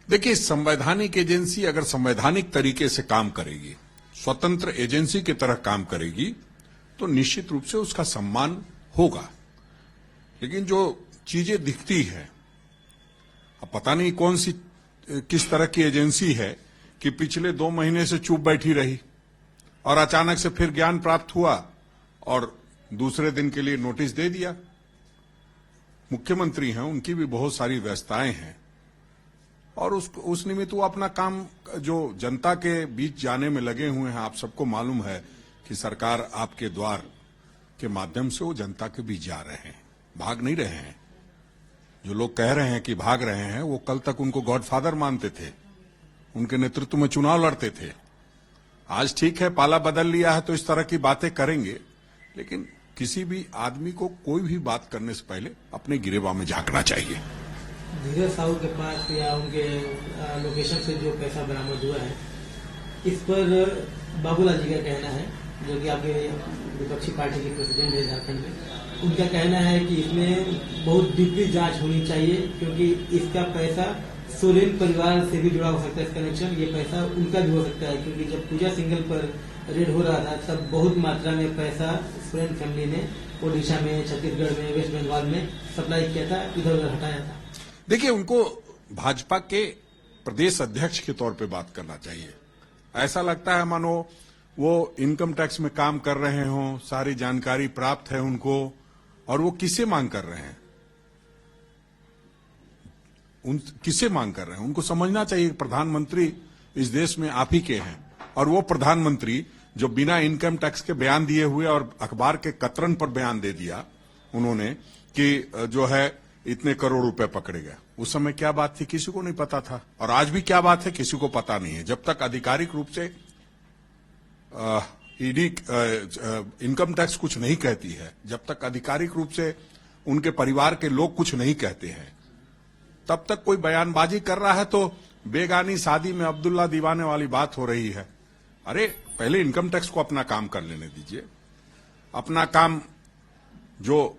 देखिए, संवैधानिक एजेंसी अगर संवैधानिक तरीके से काम करेगी, स्वतंत्र एजेंसी की तरह काम करेगी, तो निश्चित रूप से उसका सम्मान होगा। लेकिन जो चीजें दिखती है, अब पता नहीं कौन सी किस तरह की एजेंसी है कि पिछले 2 महीने से चुप बैठी रही और अचानक से फिर ज्ञान प्राप्त हुआ और दूसरे दिन के लिए नोटिस दे दिया। मुख्यमंत्री हैं, उनकी भी बहुत सारी व्यस्तताएं हैं और उस निमित्त वो अपना काम जो जनता के बीच जाने में लगे हुए हैं। आप सबको मालूम है कि सरकार आपके द्वार के माध्यम से वो जनता के बीच जा रहे हैं, भाग नहीं रहे हैं। जो लोग कह रहे हैं कि भाग रहे हैं, वो कल तक उनको गॉडफादर मानते थे, उनके नेतृत्व में चुनाव लड़ते थे। आज ठीक है, पाला बदल लिया है तो इस तरह की बातें करेंगे, लेकिन किसी भी आदमी को कोई भी बात करने से पहले अपने गिरेबान में झांकना चाहिए। धीरज साहू के पास या उनके लोकेशन से जो पैसा बरामद हुआ है, इस पर बाबूलाल जी का कहना है, जो कि आपके विपक्षी पार्टी के प्रेसिडेंट है झारखंड में, उनका कहना है कि इसमें बहुत डीपली जांच होनी चाहिए, क्योंकि इसका पैसा सोरेन परिवार से भी जुड़ा हो सकता है। इस कनेक्शन, ये पैसा उनका भी हो सकता है, क्योंकि जब पूजा सिंगल पर रेड हो रहा था तब बहुत मात्रा में पैसा सोरेन फैमिली ने ओडिशा में, छत्तीसगढ़ में, वेस्ट बंगाल में सप्लाई किया था, इधर उधर हटाया था। देखिए, उनको भाजपा के प्रदेश अध्यक्ष के तौर पे बात करना चाहिए। ऐसा लगता है मानो वो इनकम टैक्स में काम कर रहे हों, सारी जानकारी प्राप्त है उनको, और वो किसे मांग कर रहे हैं, किसे मांग कर रहे हैं। उनको समझना चाहिए प्रधानमंत्री इस देश में आप ही के हैं, और वो प्रधानमंत्री जो बिना इनकम टैक्स के बयान दिए हुए और अखबार के कतरन पर बयान दे दिया उन्होंने कि जो है इतने करोड़ रुपए पकड़े गए। उस समय क्या बात थी, किसी को नहीं पता था, और आज भी क्या बात है किसी को पता नहीं है। जब तक आधिकारिक रूप से ईडी इनकम टैक्स कुछ नहीं कहती है, जब तक आधिकारिक रूप से उनके परिवार के लोग कुछ नहीं कहते हैं, तब तक कोई बयानबाजी कर रहा है तो बेगानी शादी में अब्दुल्ला दीवाने वाली बात हो रही है। अरे पहले इनकम टैक्स को अपना काम कर लेने दीजिए। अपना काम, जो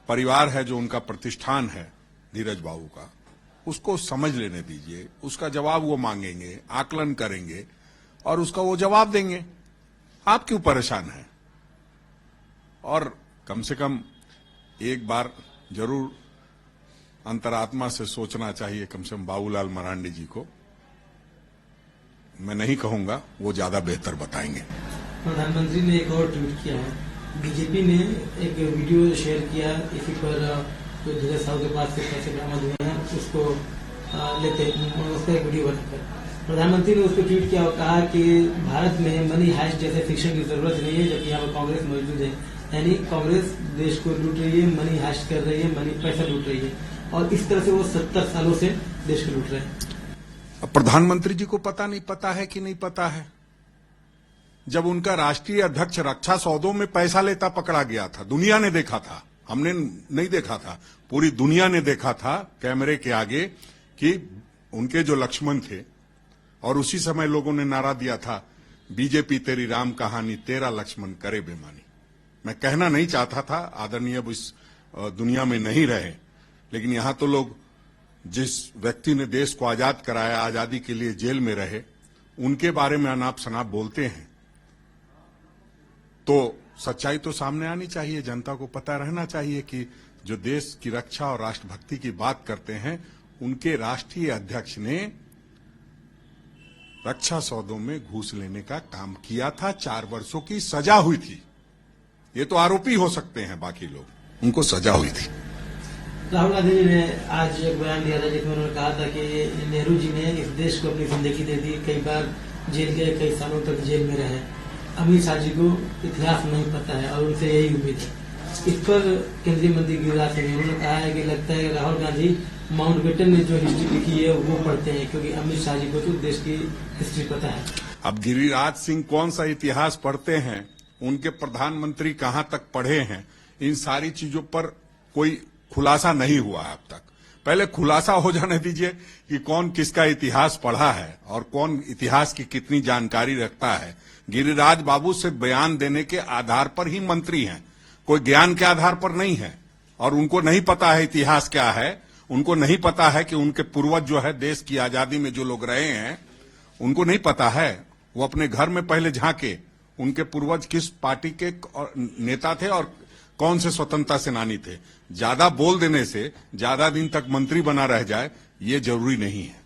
परिवार है, जो उनका प्रतिष्ठान है धीरज बाबू का, उसको समझ लेने दीजिए। उसका जवाब वो मांगेंगे, आकलन करेंगे और उसका वो जवाब देंगे। आप क्यों परेशान हैं? और कम से कम एक बार जरूर अंतरात्मा से सोचना चाहिए, कम से कम बाबूलाल मरांडी जी को। मैं नहीं कहूंगा, वो ज्यादा बेहतर बताएंगे। प्रधानमंत्री ने एक और ट्वीट किया है, बीजेपी ने एक वीडियो शेयर किया इसी पर, जो धीरज साहू के पास से पैसे बरामद हुए हैं उसको लेते उसका एक वीडियो बनाकर प्रधानमंत्री ने उसको ट्वीट किया और कहा कि भारत में मनी हाइस्ट जैसे फिक्शन की जरूरत नहीं है, जबकि यहाँ पर कांग्रेस मौजूद है। यानी कांग्रेस देश को लूट रही है, मनी हाइस्ट कर रही है, मनी पैसा लूट रही है, और इस तरह से वो 70 सालों से देश को लूट रहे हैं। अब प्रधानमंत्री जी को पता नहीं पता है कि नहीं पता है? जब उनका राष्ट्रीय अध्यक्ष रक्षा सौदों में पैसा लेता पकड़ा गया था, दुनिया ने देखा था, हमने नहीं देखा था, पूरी दुनिया ने देखा था कैमरे के आगे कि उनके जो लक्ष्मण थे, और उसी समय लोगों ने नारा दिया था, बीजेपी तेरी राम कहानी, तेरा लक्ष्मण करे बेमानी। मैं कहना नहीं चाहता था, आदरणीय अब इस दुनिया में नहीं रहे, लेकिन यहां तो लोग, जिस व्यक्ति ने देश को आजाद कराया, आजादी के लिए जेल में रहे, उनके बारे में अनाप शनाप बोलते हैं, तो सच्चाई तो सामने आनी चाहिए। जनता को पता रहना चाहिए कि जो देश की रक्षा और राष्ट्रभक्ति की बात करते हैं, उनके राष्ट्रीय अध्यक्ष ने रक्षा सौदों में घूस लेने का काम किया था। 4 वर्षों की सजा हुई थी। ये तो आरोपी हो सकते हैं, बाकी लोग, उनको सजा हुई थी। राहुल गांधी जी ने आज एक बयान दिया था जिसमें उन्होंने कहा था कि नेहरू जी ने इस देश को अपनी जिंदगी दे दी, कई बार जेल गए, कई सालों तक जेल में रहे। अमित शाह जी को इतिहास नहीं पता है और उनसे यही उम्मीद है। इस पर केंद्रीय मंत्री गिरिराज सिंह उन्होंने कहा है कि लगता है राहुल गांधी माउंटबेटन ने जो हिस्ट्री लिखी है वो पढ़ते हैं, क्योंकि अमित शाह जी को तो देश की हिस्ट्री पता है। अब गिरिराज सिंह कौन सा इतिहास पढ़ते हैं, उनके प्रधानमंत्री कहां तक पढ़े हैं, इन सारी चीजों पर कोई खुलासा नहीं हुआ है अब तक। पहले खुलासा हो जाने दीजिए कि कौन किसका इतिहास पढ़ा है और कौन इतिहास की कितनी जानकारी रखता है। गिरिराज बाबू से बयान देने के आधार पर ही मंत्री हैं, कोई ज्ञान के आधार पर नहीं है, और उनको नहीं पता है इतिहास क्या है। उनको नहीं पता है कि उनके पूर्वज जो है देश की आजादी में जो लोग रहे हैं उनको नहीं पता है। वो अपने घर में पहले झांके उनके पूर्वज किस पार्टी के नेता थे और कौन से स्वतंत्रता सेनानी थे। ज्यादा बोल देने से ज्यादा दिन तक मंत्री बना रह जाए ये जरूरी नहीं है।